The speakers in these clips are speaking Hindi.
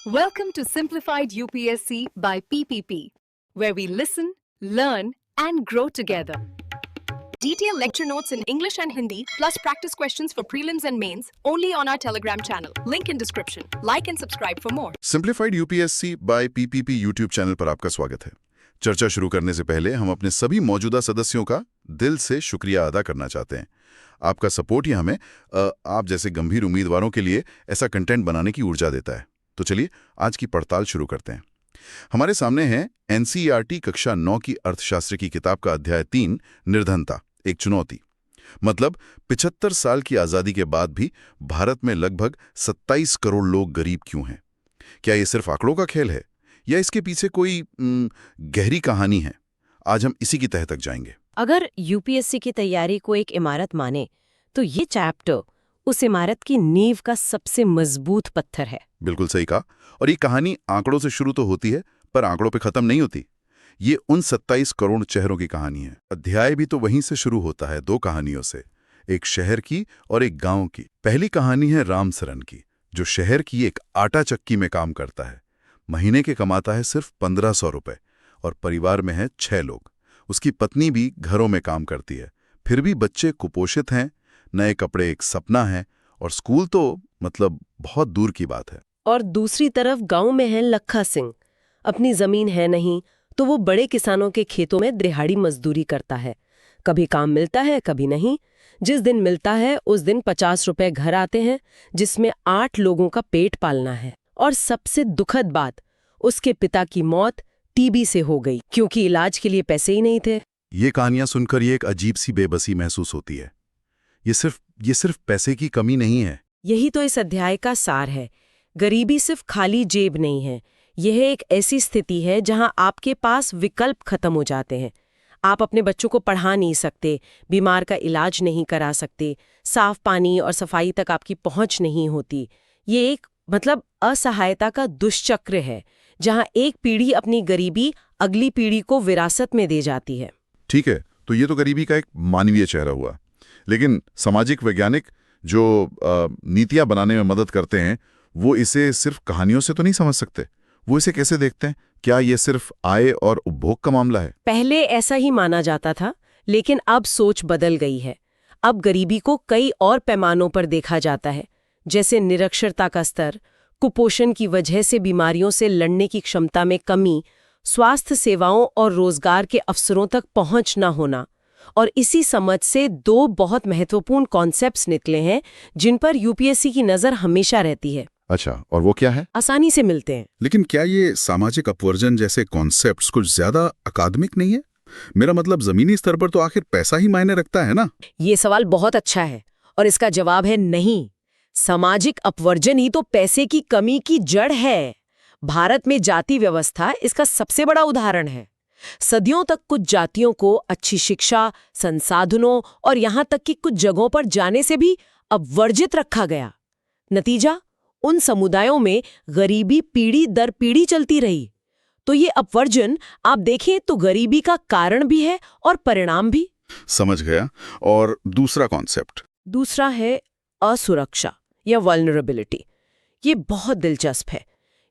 Welcome to Simplified UPSC by PPP, where we listen, learn, and grow together. Detailed lecture notes in English and Hindi, plus practice questions for prelims and mains, only on our Telegram channel. Link in description. Like and subscribe for more. Simplified UPSC by PPP YouTube channel पर आपका स्वागत है। चर्चा शुरू करने से पहले हम अपने सभी मौजूदा सदस्यों का दिल से शुक्रिया अदा करना चाहते हैं। आपका सपोर्ट ही हमें आप जैसे गंभीर उम्मीदवारों के लिए ऐसा कंटेंट बनाने की ऊर्जा देता है। तो चलिए आज की पड़ताल शुरू करते हैं। हमारे सामने है एनसीईआरटी कक्षा 9 की अर्थशास्त्र की किताब का अध्याय 3 निर्धनता, एक चुनौती। मतलब 75 साल की आज़ादी के बाद भी भारत में लगभग 27 करोड़ लोग गरीब क्यों हैं? क्या ये सिर्फ आंकड़ों का खेल है या इसके पीछे कोई गहरी कहानी है? आज हम इसी की तह तक जाएंगे। अगर यूपीएससी की तैयारी को एक इमारत माने तो ये चैप्टर उस इमारत की नींव का सबसे मजबूत पत्थर है। बिल्कुल सही कहा। और ये कहानी आंकड़ों से शुरू तो होती है, पर आंकड़ों पे खत्म नहीं होती। ये उन 27 करोड़ चेहरों की कहानी है। अध्याय भी तो वहीं से शुरू होता है, दो कहानियों से, एक शहर की और एक गांव की। पहली कहानी है रामसरन की, जो शहर की एक आटा चक्की में काम करता है। महीने के कमाता है सिर्फ 1500 रुपए और परिवार में है 6 लोग। उसकी पत्नी भी घरों में काम करती है, फिर भी बच्चे कुपोषित हैं, नए कपड़े एक सपना है और स्कूल तो मतलब बहुत दूर की बात है। और दूसरी तरफ गांव में है लखा सिंह। अपनी जमीन है नहीं तो वो बड़े किसानों के खेतों में दिहाड़ी मजदूरी करता है। कभी काम मिलता है, कभी नहीं। जिस दिन मिलता है उस दिन 50 रुपए घर आते हैं, जिसमें 8 लोगों का पेट पालना है। और सबसे दुखद बात, उसके पिता की मौत टीबी से हो गई क्योंकि इलाज के लिए पैसे ही नहीं थे। ये कहानियां सुनकर ये एक अजीब सी बेबसी महसूस होती है। ये सिर्फ पैसे की कमी नहीं है। यही तो इस अध्याय का सार है। गरीबी सिर्फ खाली जेब नहीं है, यह एक ऐसी स्थिति है जहां आपके पास विकल्प खत्म हो जाते हैं। आप अपने बच्चों को पढ़ा नहीं सकते, बीमार का इलाज नहीं करा सकते, साफ पानी और सफाई तक आपकी पहुंच नहीं होती। ये एक असहायता का दुष्चक्र है, जहां एक पीढ़ी अपनी गरीबी अगली पीढ़ी को विरासत में दे जाती है। ठीक है, तो ये तो गरीबी का एक मानवीय चेहरा हुआ, लेकिन सामाजिक वैज्ञानिक जो नीतियां बनाने में मदद करते हैं, वो इसे सिर्फ कहानियों से तो नहीं समझ सकते। वो इसे कैसे देखते हैं? क्या ये सिर्फ आय और उपभोग का मामला है? पहले ऐसा ही माना जाता था, लेकिन अब सोच बदल गई है। अब गरीबी को कई और पैमानों पर देखा जाता है, जैसे निरक्षरता का स्तर, कुपोषण की वजह से बीमारियों से लड़ने की क्षमता में कमी, स्वास्थ्य सेवाओं और रोजगार के अवसरों तक पहुंच न होना। और इसी समझ से 2 बहुत महत्वपूर्ण कॉन्सेप्ट्स निकले हैं जिन पर यूपीएससी की नजर हमेशा रहती है। अच्छा, और वो क्या है? आसानी से मिलते हैं। लेकिन क्या ये सामाजिक अपवर्जन जैसे कॉन्सेप्ट्स कुछ ज्यादा अकादमिक नहीं है? मेरा मतलब जमीनी स्तर पर तो आखिर पैसा ही मायने रखता है ना? ये सवाल बहुत अच्छा है और इसका जवाब है नहीं। सामाजिक अपवर्जन ही तो पैसे की कमी की जड़ है। भारत में जाति व्यवस्था इसका सबसे बड़ा उदाहरण है। सदियों तक कुछ जातियों को अच्छी शिक्षा, संसाधनों और यहां तक कि कुछ जगहों पर जाने से भी अपवर्जित रखा गया। नतीजा, उन समुदायों में गरीबी पीढ़ी दर पीढ़ी चलती रही। तो ये अपवर्जन आप देखें तो गरीबी का कारण भी है और परिणाम भी। समझ गया। और दूसरा कॉन्सेप्ट? दूसरा है असुरक्षा या वल्नरेबिलिटी। ये बहुत दिलचस्प है।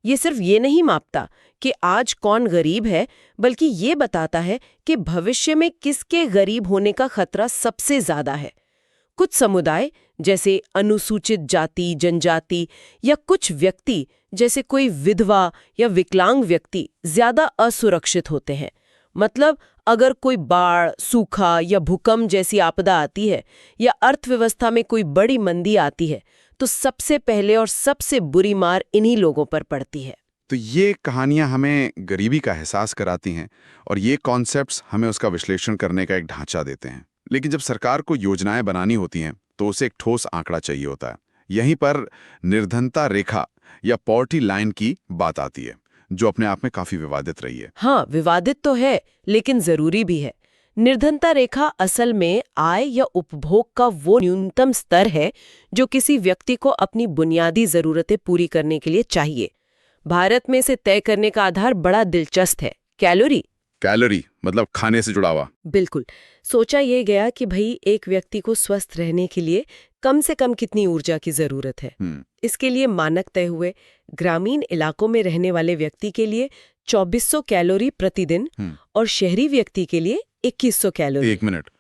ये सिर्फ ये नहीं मापता कि आज कौन गरीब है, बल्कि ये बताता है कि भविष्य में किसके गरीब होने का खतरा सबसे ज्यादा है। कुछ समुदाय जैसे अनुसूचित जाति, जनजाति या कुछ व्यक्ति जैसे कोई विधवा या विकलांग व्यक्ति ज्यादा असुरक्षित होते हैं। मतलब अगर कोई बाढ़, सूखा या भूकंप जैसी आपदा आती है या अर्थव्यवस्था में कोई बड़ी मंदी आती है, तो सबसे पहले और सबसे बुरी मार इन्हीं लोगों पर पड़ती है। तो ये कहानियां हमें गरीबी का एहसास कराती हैं और ये कॉन्सेप्ट्स हमें उसका विश्लेषण करने का एक ढांचा देते हैं। लेकिन जब सरकार को योजनाएं बनानी होती हैं तो उसे एक ठोस आंकड़ा चाहिए होता है। यहीं पर निर्धनता रेखा या पॉवर्टी लाइन की बात आती है, जो अपने आप में काफी विवादित रही है। हाँ, विवादित तो है, लेकिन जरूरी भी है। निर्धनता रेखा असल में आय या उपभोग का वो न्यूनतम स्तर है जो किसी व्यक्ति को अपनी बुनियादी जरूरतें पूरी करने के लिए चाहिए। भारत में इसे तय करने का आधार बड़ा दिलचस्प है, कैलोरी मतलब खाने से जुड़ा हुआ। बिल्कुल। सोचा ये गया कि भाई एक व्यक्ति को स्वस्थ रहने के लिए कम से कम कितनी ऊर्जा की जरूरत है। इसके लिए मानक तय हुए। ग्रामीण इलाकों में रहने वाले व्यक्ति के लिए 2400 कैलोरी प्रतिदिन और शहरी व्यक्ति के लिए 2100 कैलोरी। एक मिनट,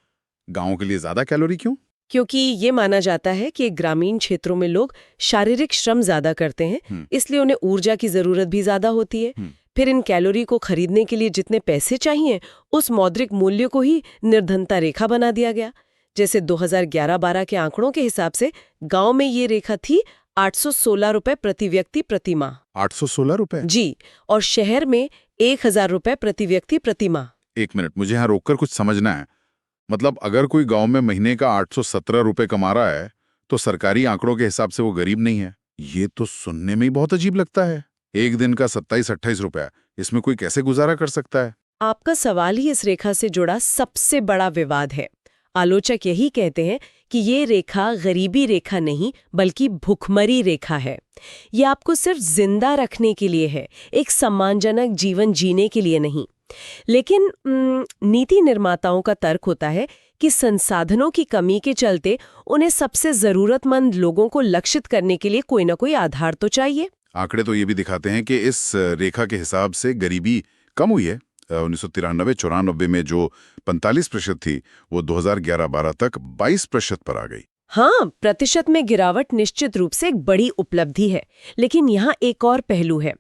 गांव के लिए ज्यादा कैलोरी क्यों? क्योंकि ये माना जाता है कि ग्रामीण क्षेत्रों में लोग शारीरिक श्रम ज्यादा करते हैं, इसलिए उन्हें ऊर्जा की जरूरत भी ज्यादा होती है। फिर इन कैलोरी को खरीदने के लिए जितने पैसे चाहिए, उस मौद्रिक मूल्य को ही निर्धनता रेखा बना दिया गया। जैसे 2011-12 के आंकड़ों के हिसाब से गांव में ये रेखा थी 816 रुपए प्रति व्यक्ति प्रति माह। 816 रुपए? जी, और शहर में 1000 रुपए प्रति व्यक्ति प्रति माह। एक मिनट, मुझे यहाँ रोककर कुछ समझना है। मतलब अगर कोई गांव में महीने का 817 रुपए कमा रहा है, तो सरकारी आंकड़ों के हिसाब से वो गरीब नहीं है। ये तो सुनने में ही बहुत अजीब लगता है। एक दिन का 27-28 रुपया, इसमें कोई कैसे गुजारा कर सकता है? आपका सवाल ही इस रेखा से जुड़ा सबसे बड़ा विवाद है। आलोचक यही कहते हैं कि ये रेखा गरीबी रेखा नहीं, बल्कि भुखमरी रेखा है। ये आपको सिर्फ जिंदा रखने के लिए है, एक सम्मानजनक जीवन जीने के लिए नहीं। लेकिन नीति निर्माताओं का तर्क होता है कि संसाधनों की कमी के चलते उन्हें सबसे जरूरतमंद लोगों को लक्षित करने के लिए कोई ना कोई आधार तो चाहिए। आंकड़े तो ये भी दिखाते हैं कि इस रेखा के हिसाब से गरीबी कम हुई है। 1993-94 में जो 45% थी, वो 2011-12 तक 22% पर आ गई। हाँ, प्रतिशत में गिरावट निश्चित रूप से एक बड़ी उपलब्धि है, लेकिन यहाँ एक और पहलू है।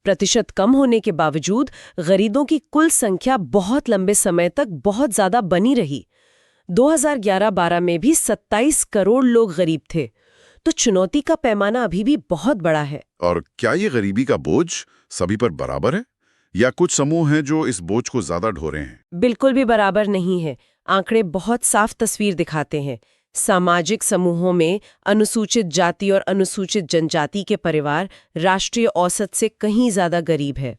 प्रतिशत कम होने के बावजूद गरीबों की कुल संख्या बहुत लंबे समय तक बहुत ज्यादा बनी रही। 2011-12 में भी 27 करोड़ लोग गरीब थे। तो चुनौती का पैमाना अभी भी बहुत बड़ा है। और क्या ये गरीबी का बोझ सभी पर बराबर है, या कुछ समूह हैं जो इस बोझ को ज्यादा ढो रहे हैं? बिल्कुल भी बराबर नहीं है। आंकड़े बहुत साफ तस्वीर दिखाते हैं। सामाजिक समूहों में अनुसूचित जाति और अनुसूचित जनजाति के परिवार राष्ट्रीय औसत से कहीं ज्यादा गरीब है।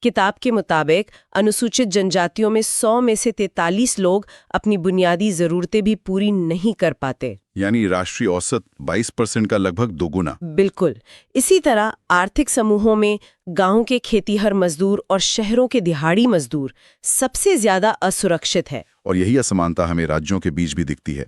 किताब के मुताबिक अनुसूचित जनजातियों में 100 में से 43 लोग अपनी बुनियादी जरूरतें भी पूरी नहीं कर पाते। यानी राष्ट्रीय औसत 22% का लगभग दोगुना। बिल्कुल। इसी तरह आर्थिक समूहों में गांव के खेतीहर मजदूर और शहरों के दिहाड़ी मजदूर सबसे ज्यादा असुरक्षित है। और यही असमानता हमें राज्यों के बीच भी दिखती है।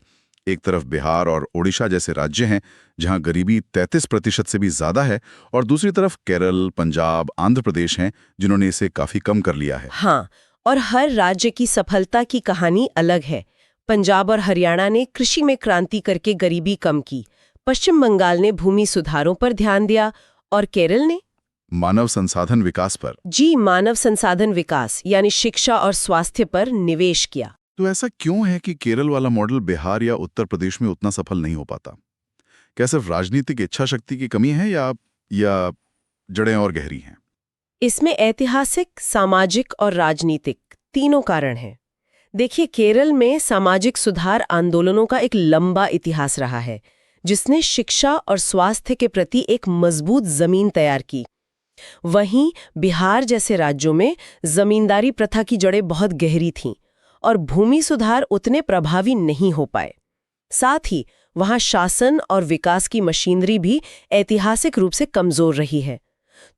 एक तरफ बिहार और ओडिशा जैसे राज्य हैं जहां गरीबी 33% से भी ज्यादा है, और दूसरी तरफ केरल, पंजाब, आंध्र प्रदेश हैं जिन्होंने इसे काफी कम कर लिया है। हाँ, और हर राज्य की सफलता की कहानी अलग है। पंजाब और हरियाणा ने कृषि में क्रांति करके गरीबी कम की, पश्चिम बंगाल ने भूमि सुधारों पर ध्यान दिया, और केरल ने मानव संसाधन विकास पर। जी, मानव संसाधन विकास यानी शिक्षा और स्वास्थ्य पर निवेश किया। तो ऐसा क्यों है कि केरल वाला मॉडल बिहार या उत्तर प्रदेश में उतना सफल नहीं हो पाता? क्या सिर्फ राजनीतिक इच्छा शक्ति की कमी है या जड़ें और गहरी हैं? इसमें ऐतिहासिक, सामाजिक और राजनीतिक तीनों कारण हैं। देखिए, केरल में सामाजिक सुधार आंदोलनों का एक लंबा इतिहास रहा है, जिसने शिक्षा और स्वास्थ्य के प्रति एक मजबूत जमीन तैयार की। वहीं बिहार जैसे राज्यों में जमींदारी प्रथा की जड़ें बहुत गहरी थीं और भूमि सुधार उतने प्रभावी नहीं हो पाए। साथ ही वहां शासन और विकास की मशीनरी भी ऐतिहासिक रूप से कमजोर रही है।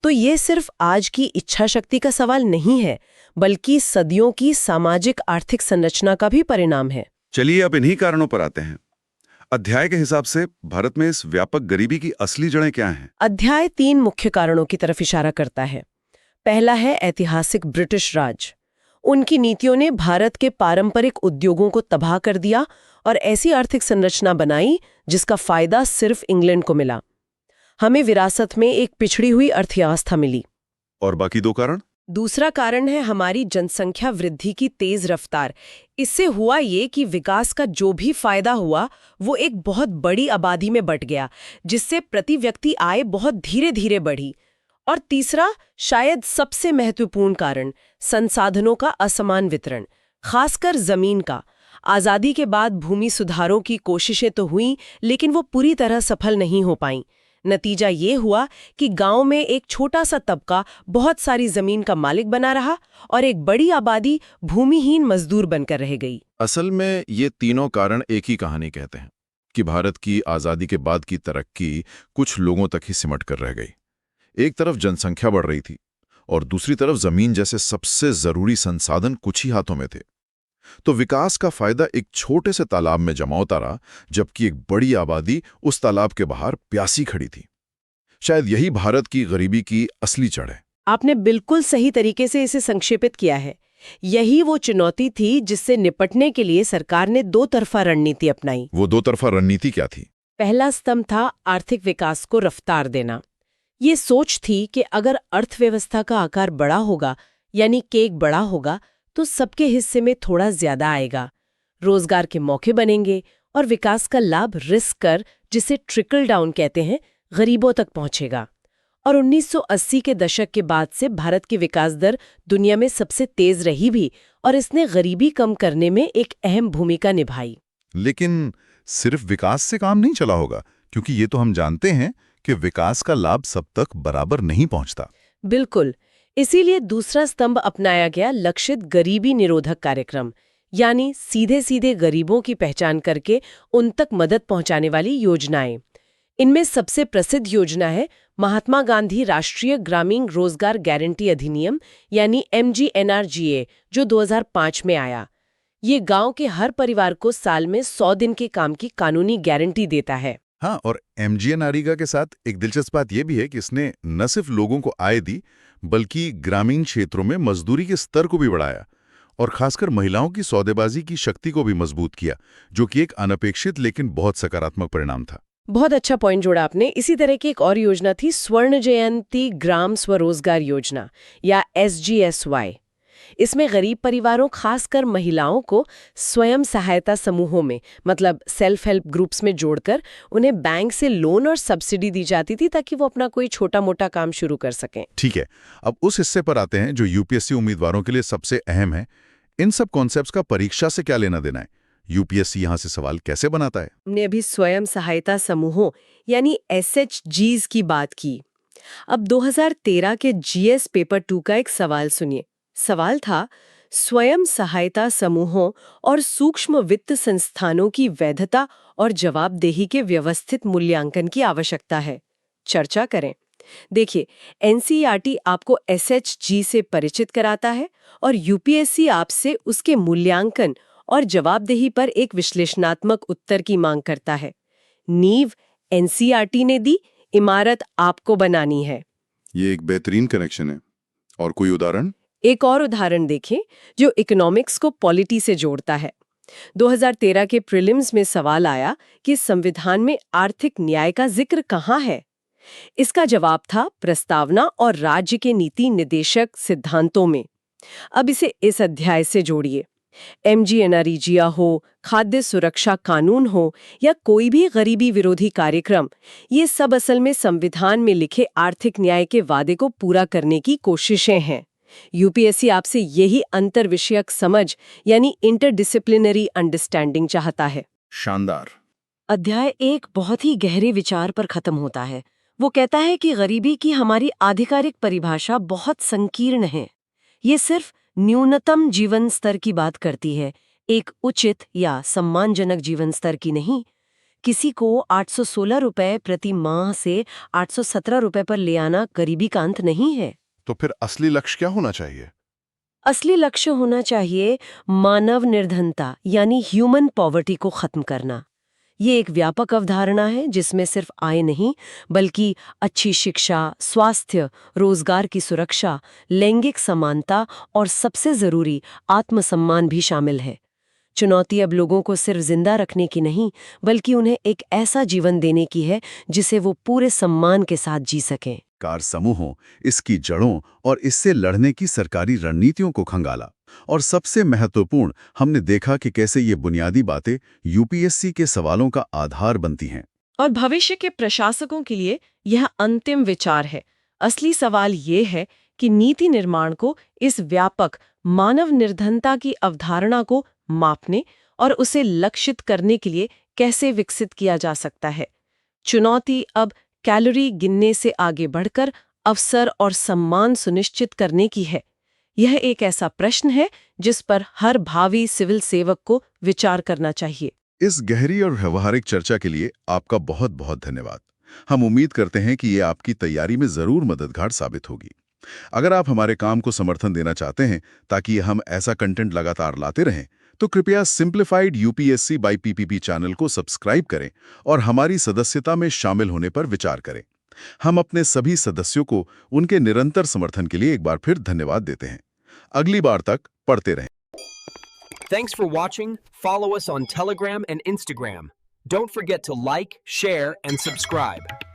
तो ये सिर्फ आज की इच्छा शक्ति का सवाल नहीं है, बल्कि सदियों की सामाजिक आर्थिक संरचना का भी परिणाम है। चलिए अब इन्हीं कारणों पर आते हैं। अध्याय के हिसाब से भारत में इस व्यापक गरीबी की असली जड़ें क्या हैं? अध्याय 3 मुख्य कारणों की तरफ इशारा करता है। पहला है ऐतिहासिक ब्रिटिश राज। उनकी नीतियों ने भारत के पारंपरिक उद्योगों को तबाह कर दिया और ऐसी आर्थिक संरचना बनाई जिसका फायदा सिर्फ इंग्लैंड को मिला। हमें विरासत में एक पिछड़ी हुई अर्थव्यवस्था मिली। और बाकी दो कारण? दूसरा कारण है हमारी जनसंख्या वृद्धि की तेज रफ्तार। इससे हुआ ये कि विकास का जो भी फायदा हुआ वो एक बहुत बड़ी आबादी में बंट गया, जिससे प्रति व्यक्ति आय बहुत धीरे धीरे बढ़ी। और तीसरा, शायद सबसे महत्वपूर्ण कारण, संसाधनों का असमान वितरण, खासकर जमीन का। आजादी के बाद भूमि सुधारों की कोशिशें तो हुई, लेकिन वो पूरी तरह सफल नहीं हो पाईं। नतीजा ये हुआ कि गांव में एक छोटा सा तबका बहुत सारी जमीन का मालिक बना रहा और एक बड़ी आबादी भूमिहीन मजदूर बनकर रह गई। असल में ये तीनों कारण एक ही कहानी कहते हैं कि भारत की आज़ादी के बाद की तरक्की कुछ लोगों तक ही सिमट कर रह गई। एक तरफ जनसंख्या बढ़ रही थी और दूसरी तरफ जमीन जैसे सबसे जरूरी संसाधन कुछ ही हाथों में थे। तो विकास का फायदा एक छोटे से तालाब में जमा होता रहा, जबकि एक बड़ी आबादी उस तालाब के बाहर प्यासी खड़ी थी। शायद यही भारत की गरीबी की असली जड़ है। आपने बिल्कुल सही तरीके से इसे संक्षेपित किया है। यही वो चुनौती थी जिससे निपटने के लिए सरकार ने दो तरफा रणनीति अपनाई। वो दो तरफा रणनीति क्या थी? पहला स्तंभ था आर्थिक विकास को रफ्तार देना। ये सोच थी कि अगर अर्थव्यवस्था का आकार बड़ा होगा, यानी केक बड़ा होगा, तो सबके हिस्से में थोड़ा ज्यादा आएगा, रोजगार के मौके बनेंगे और विकास का लाभ रिस्क कर, जिसे ट्रिकल डाउन कहते हैं, गरीबों तक पहुंचेगा। और 1980 के दशक के बाद से भारत की विकास दर दुनिया में सबसे तेज रही भी, और इसने गरीबी कम करने में एक अहम भूमिका निभाई। लेकिन सिर्फ विकास से काम नहीं चला होगा, क्योंकि ये तो हम जानते हैं कि विकास का लाभ सब तक बराबर नहीं पहुंचता। बिल्कुल, इसीलिए दूसरा स्तंभ अपनाया गया लक्षित गरीबी निरोधक कार्यक्रम, यानी सीधे सीधे गरीबों की पहचान करके उन तक मदद पहुंचाने वाली योजनाएं। इनमें सबसे प्रसिद्ध योजना है महात्मा गांधी राष्ट्रीय ग्रामीण रोजगार गारंटी अधिनियम, यानी MGNRGA, जो 2005 में आया। ये गांव के हर परिवार को साल में 100 दिन के काम की कानूनी गारंटी देता है। हाँ, और MGNREGA के साथ एक दिलचस्प बात यह भी है कि इसने न सिर्फ लोगों को आय दी, बल्कि ग्रामीण क्षेत्रों में मजदूरी के स्तर को भी बढ़ाया और खासकर महिलाओं की सौदेबाजी की शक्ति को भी मजबूत किया, जो कि एक अनपेक्षित लेकिन बहुत सकारात्मक परिणाम था। बहुत अच्छा पॉइंट जोड़ा आपने। इसी तरह की एक और योजना थी स्वर्ण जयंती ग्राम स्वरोजगार योजना, या SGSY। इसमें गरीब परिवारों, खासकर महिलाओं को स्वयं सहायता समूहों में, मतलब सेल्फ हेल्प ग्रुप्स में जोड़कर उन्हें बैंक से लोन और सब्सिडी दी जाती थी, ताकि वो अपना कोई छोटा मोटा काम शुरू कर सकें। ठीक है, अब उस हिस्से पर आते हैं जो UPSC उम्मीदवारों के लिए सबसे अहम है। इन सब कॉन्सेप्ट्स का परीक्षा से क्या लेना देना है? UPSC यहाँ से सवाल कैसे बनाता है? हमने अभी स्वयं सहायता समूहों यानी SHGs की बात की। अब 2013 के GS पेपर 2 का एक सवाल सुनिए। सवाल था, स्वयं सहायता समूहों और सूक्ष्म वित्त संस्थानों की वैधता और जवाबदेही के व्यवस्थित मूल्यांकन की आवश्यकता है। चर्चा करें। देखिए, NCERT आपको SHG से परिचित कराता है और UPSC आपसे उसके मूल्यांकन और जवाबदेही पर एक विश्लेषणात्मक उत्तर की मांग करता है। नींव NCERT ने दी, इमारत आपको बनानी है। ये एक बेहतरीन कनेक्शन है। और कोई उदाहरण? एक और उदाहरण देखें जो इकोनॉमिक्स को पॉलिटी से जोड़ता है। 2013 के प्रीलिम्स में सवाल आया कि संविधान में आर्थिक न्याय का जिक्र कहाँ है। इसका जवाब था प्रस्तावना और राज्य के नीति निदेशक सिद्धांतों में। अब इसे इस अध्याय से जोड़िए। MGNREGA हो, खाद्य सुरक्षा कानून हो या कोई भी गरीबी विरोधी कार्यक्रम, ये सब असल में संविधान में लिखे आर्थिक न्याय के वादे को पूरा करने की कोशिशें हैं। UPSC आपसे यही अंतर विषयक समझ यानी इंटरडिसिप्लिनरी अंडरस्टैंडिंग चाहता है। शानदार। अध्याय 1 बहुत ही गहरे विचार पर खत्म होता है। वो कहता है कि गरीबी की हमारी आधिकारिक परिभाषा बहुत संकीर्ण है। ये सिर्फ न्यूनतम जीवन स्तर की बात करती है, एक उचित या सम्मानजनक जीवन स्तर की नहीं। किसी को 816 रुपए प्रति माह से 817 रुपए पर ले आना गरीबी का अंत नहीं है। तो फिर असली लक्ष्य क्या होना चाहिए? असली लक्ष्य होना चाहिए मानव निर्धनता यानी ह्यूमन पॉवर्टी को खत्म करना। ये एक व्यापक अवधारणा है जिसमें सिर्फ आय नहीं, बल्कि अच्छी शिक्षा, स्वास्थ्य, रोजगार की सुरक्षा, लैंगिक समानता और सबसे जरूरी आत्मसम्मान भी शामिल है। चुनौती अब लोगों को सिर्फ जिंदा रखने की नहीं, बल्कि उन्हें एक ऐसा जीवन देने की है जिसे वो पूरे सम्मान के साथ जी सकें। कार समूहों, इसकी जड़ों और इससे लड़ने की सरकारी रणनीतियों को खंगाला। और सबसे महत्वपूर्ण, हमने देखा कि कैसे ये बुनियादी बातें UPSC के सवालों का आधार बनती हैं। और भविष्य के प्रशासकों के लिए यह अंतिम विचार है। असली सवाल ये है कि नीति निर्माण को इस व्यापक मानव निर्धनता की अवधारणा को मापने और उसे लक्षित करने के लिए कैसे विकसित किया जा सकता है। चुनौती अब कैलोरी गिनने से आगे बढ़कर अवसर और सम्मान सुनिश्चित करने की है। यह एक ऐसा प्रश्न है जिस पर हर भावी सिविल सेवक को विचार करना चाहिए। इस गहरी और व्यवहारिक चर्चा के लिए आपका बहुत बहुत धन्यवाद। हम उम्मीद करते हैं कि ये आपकी तैयारी में जरूर मददगार साबित होगी। अगर आप हमारे काम को समर्थन देना चाहते हैं ताकि हम ऐसा कंटेंट लगातार लाते रहें, तो कृपया simplified UPSC by PPP channel को सब्सक्राइब करें और हमारी सदस्यता में शामिल होने पर विचार करें। हम अपने सभी सदस्यों को उनके निरंतर समर्थन के लिए एक बार फिर धन्यवाद देते हैं। अगली बार तक पढ़ते रहें। Thanks for watching. Follow us on Telegram and Instagram. Don't forget to like, share, and subscribe.